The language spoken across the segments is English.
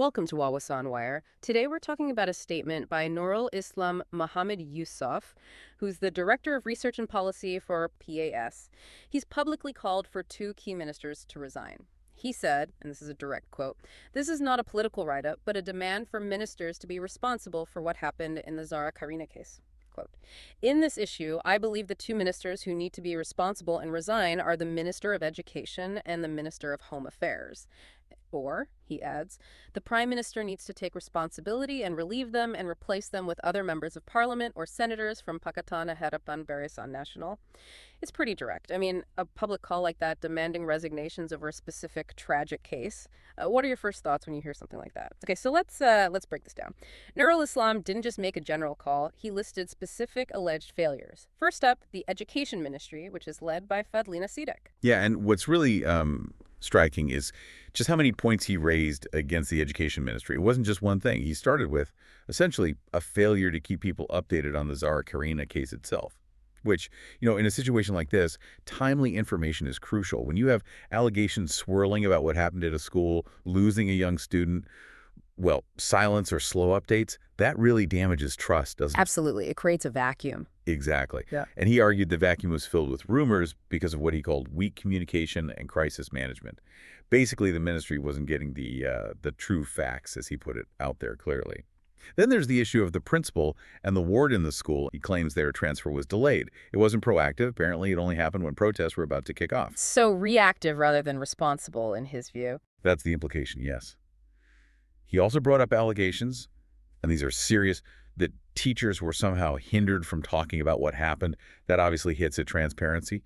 Welcome to Wawasan Wire. Today we're talking about a statement by Nurul Islam Muhammad Yusuf, who's the Director of Research and Policy for PAS. He's publicly called for two key ministers to resign. He said, and this is a direct quote, "This is not a political write-up, but a demand for ministers to be responsible for what happened in the Zara Karina case." Quote, "In this issue, I believe the two ministers who need to be responsible and resign are the Minister of Education and the Minister of Home Affairs. Or," he adds, "the Prime Minister needs to take responsibility and relieve them and replace them with other members of Parliament or senators from Pakatan Harapan Barisan Nasional." It's pretty direct. I mean, a public call like that demanding resignations over a specific tragic case. What are your first thoughts when you hear something like that? Okay, so let's break this down. Nurul Islam didn't just make a general call. He listed specific alleged failures. First up, the Education Ministry, which is led by Fadhlina Sidek. Yeah, and what's really striking is just how many points he raised against the education ministry. It wasn't just one thing. He started with essentially a failure to keep people updated on the Zara Karina case itself, which, in a situation like this, timely information is crucial. When you have allegations swirling about what happened at a school, losing a young student, well, silence or slow updates, that really damages trust, doesn't it? Absolutely. It creates a vacuum. Exactly. Yeah. And he argued the vacuum was filled with rumors because of what he called weak communication and crisis management. Basically, the ministry wasn't getting the true facts, as he put it, out there clearly. Then there's the issue of the principal and the ward in the school. He claims their transfer was delayed. It wasn't proactive. Apparently, it only happened when protests were about to kick off. So reactive rather than responsible, in his view. That's the implication, yes. He also brought up allegations, and these are serious, that teachers were somehow hindered from talking about what happened. That obviously hits at transparency.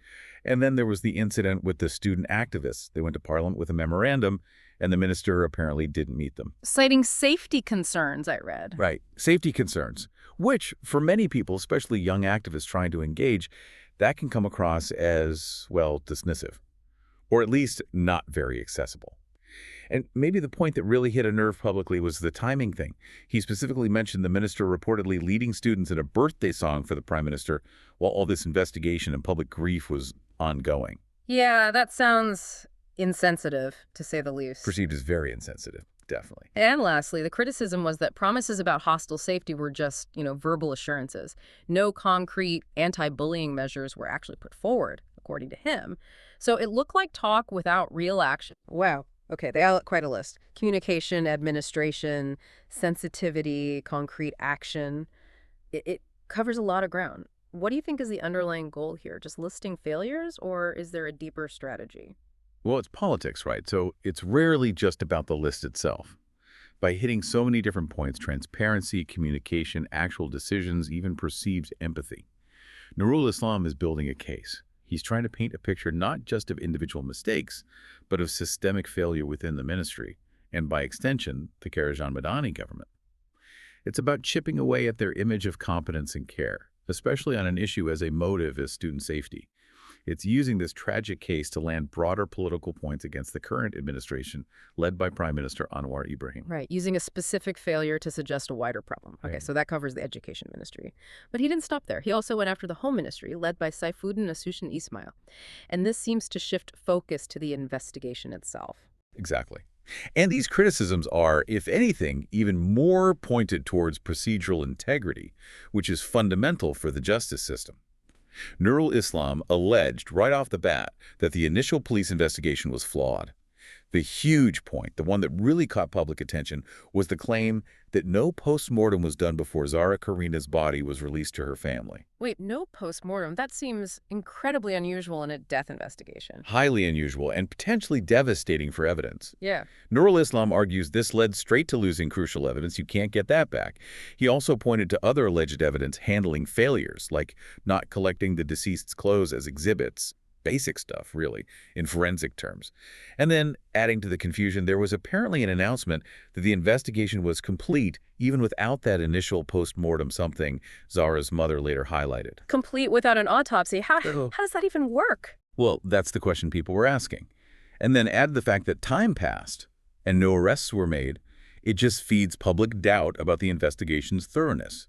And then there was the incident with the student activists. They went to Parliament with a memorandum, and the minister apparently didn't meet them. Citing safety concerns, I read. Right. Safety concerns, which for many people, especially young activists trying to engage, that can come across as, well, dismissive, or at least not very accessible. And maybe the point that really hit a nerve publicly was the timing thing. He specifically mentioned the minister reportedly leading students in a birthday song for the prime minister while all this investigation and public grief was ongoing. Yeah, that sounds insensitive, to say the least. Perceived as very insensitive, definitely. And lastly, the criticism was that promises about hostile safety were just, verbal assurances. No concrete anti-bullying measures were actually put forward, according to him. So it looked like talk without real action. Wow. Okay, they have quite a list. Communication, administration, sensitivity, concrete action. It covers a lot of ground. What do you think is the underlying goal here? Just listing failures, or is there a deeper strategy? Well, it's politics, right? So it's rarely just about the list itself. By hitting so many different points, transparency, communication, actual decisions, even perceived empathy, Nurul Islam is building a case. He's trying to paint a picture not just of individual mistakes, but of systemic failure within the ministry, and by extension, the Karajan Madani government. It's about chipping away at their image of competence and care, especially on an issue as emotive as student safety. It's using this tragic case to land broader political points against the current administration, led by Prime Minister Anwar Ibrahim. Right, using a specific failure to suggest a wider problem. Okay, Right. so that covers the education ministry. But he didn't stop there. He also went after the home ministry, led by Saifuddin, Nasution, Ismail. And this seems to shift focus to the investigation itself. Exactly. And these criticisms are, if anything, even more pointed towards procedural integrity, which is fundamental for the justice system. Nurul Islam alleged right off the bat that the initial police investigation was flawed. The huge point, the one that really caught public attention, was the claim that no post-mortem was done before Zara Karina's body was released to her family. Wait, no postmortem? That seems incredibly unusual in a death investigation. Highly unusual and potentially devastating for evidence. Yeah. Nurul Islam argues this led straight to losing crucial evidence. You can't get that back. He also pointed to other alleged evidence handling failures, like not collecting the deceased's clothes as exhibits. Basic stuff, really, in forensic terms. And then, adding to the confusion, there was apparently an announcement that the investigation was complete even without that initial post-mortem, something Zara's mother later highlighted. Complete without an autopsy? How Oh. does that even work? Well, that's the question people were asking. And then add the fact that time passed and no arrests were made, it just feeds public doubt about the investigation's thoroughness.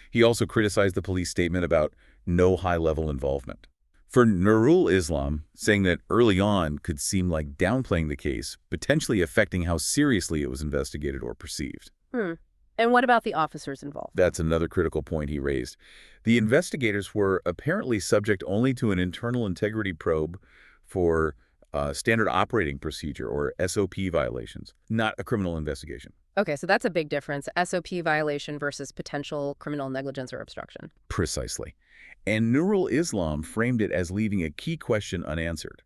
He also criticized the police statement about no high-level involvement. For Nurul Islam, saying that early on could seem like downplaying the case, potentially affecting how seriously it was investigated or perceived. Hmm. And what about the officers involved? That's another critical point he raised. The investigators were apparently subject only to an internal integrity probe for standard operating procedure, or SOP violations, not a criminal investigation. Okay, so that's a big difference. SOP violation versus potential criminal negligence or obstruction. Precisely. And Nurul Islam framed it as leaving a key question unanswered.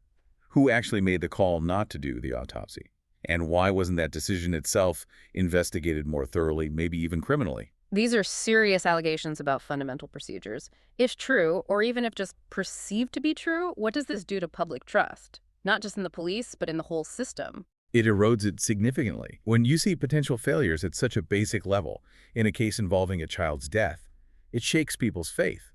Who actually made the call not to do the autopsy? And why wasn't that decision itself investigated more thoroughly, maybe even criminally? These are serious allegations about fundamental procedures. If true, or even if just perceived to be true, what does this do to public trust? Not just in the police, but in the whole system. It erodes it significantly. When you see potential failures at such a basic level, in a case involving a child's death, it shakes people's faith.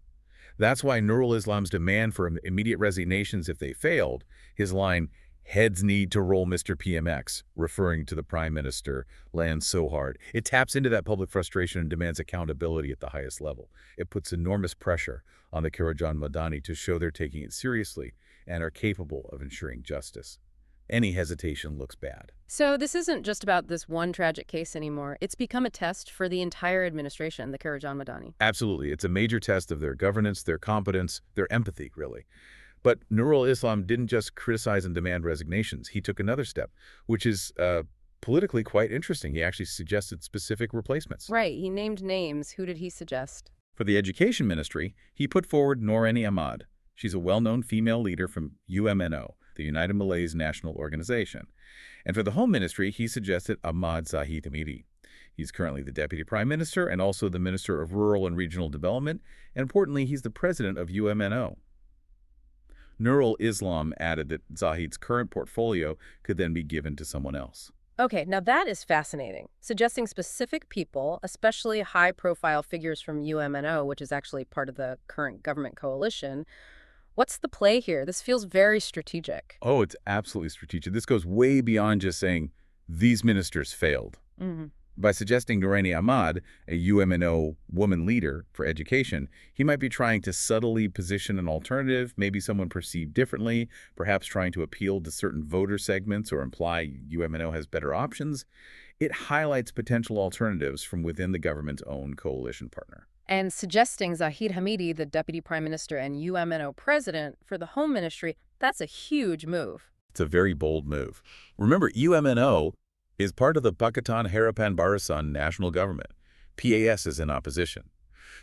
That's why Nurul Islam's demand for immediate resignations if they failed, his line, "Heads need to roll, Mr. PMX," referring to the Prime Minister, lands so hard. It taps into that public frustration and demands accountability at the highest level. It puts enormous pressure on the Karajan Madani to show they're taking it seriously and are capable of ensuring justice. Any hesitation looks bad. So this isn't just about this one tragic case anymore. It's become a test for the entire administration, the Karajan Madani. Absolutely. It's a major test of their governance, their competence, their empathy, really. But Nurul Islam didn't just criticize and demand resignations. He took another step, which is politically quite interesting. He actually suggested specific replacements. Right, he named names. Who did he suggest? For the Education Ministry, he put forward Noraini Ahmad. She's a well-known female leader from UMNO, the United Malays National Organization. And for the Home Ministry, he suggested Ahmad Zahid Hamidi. He's currently the Deputy Prime Minister and also the Minister of Rural and Regional Development, and importantly, he's the President of UMNO. Nurul Islam added that Zahid's current portfolio could then be given to someone else. Okay, now that is fascinating. Suggesting specific people, especially high-profile figures from UMNO, which is actually part of the current government coalition. What's the play here? This feels very strategic. Oh, it's absolutely strategic. This goes way beyond just saying, these ministers failed. Hmm. By suggesting Noraini Ahmad, a UMNO woman leader for education, he might be trying to subtly position an alternative, maybe someone perceived differently, perhaps trying to appeal to certain voter segments or imply UMNO has better options. It highlights potential alternatives from within the government's own coalition partner. And suggesting Zahid Hamidi, the Deputy Prime Minister and UMNO President for the Home Ministry, that's a huge move. It's a very bold move. Remember, UMNO is part of the Pakatan Harapan Barisan national government. PAS is in opposition.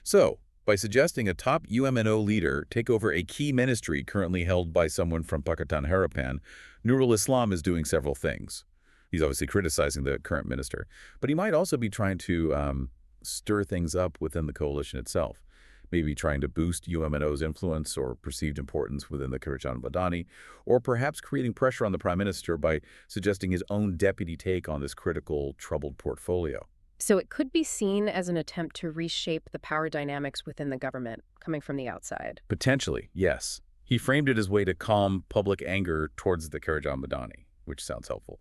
So, by suggesting a top UMNO leader take over a key ministry currently held by someone from Pakatan Harapan, Nurul Islam is doing several things. He's obviously criticizing the current minister, but he might also be trying to stir things up within the coalition itself. Maybe trying to boost UMNO's influence or perceived importance within the Karajan Madani, or perhaps creating pressure on the Prime Minister by suggesting his own deputy take on this critical, troubled portfolio. So it could be seen as an attempt to reshape the power dynamics within the government, coming from the outside. Potentially, yes. He framed it as a way to calm public anger towards the Karajan Madani, which sounds helpful.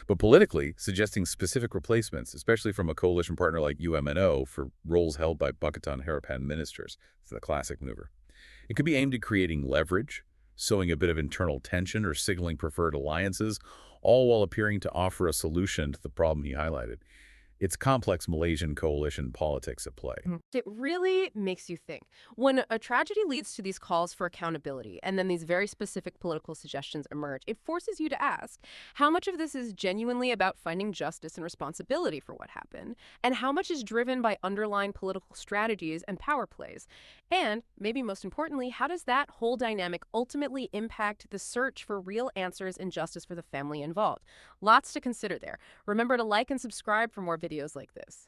But politically, suggesting specific replacements, especially from a coalition partner like UMNO for roles held by Pakatan Harapan ministers, is the classic maneuver. It could be aimed at creating leverage, sowing a bit of internal tension or signaling preferred alliances, all while appearing to offer a solution to the problem he highlighted. It's complex Malaysian coalition politics at play. It really makes you think. When a tragedy leads to these calls for accountability and then these very specific political suggestions emerge, it forces you to ask, how much of this is genuinely about finding justice and responsibility for what happened, and how much is driven by underlying political strategies and power plays? And, maybe most importantly, how does that whole dynamic ultimately impact the search for real answers and justice for the family involved? Lots to consider there. Remember to like and subscribe for more videos like this.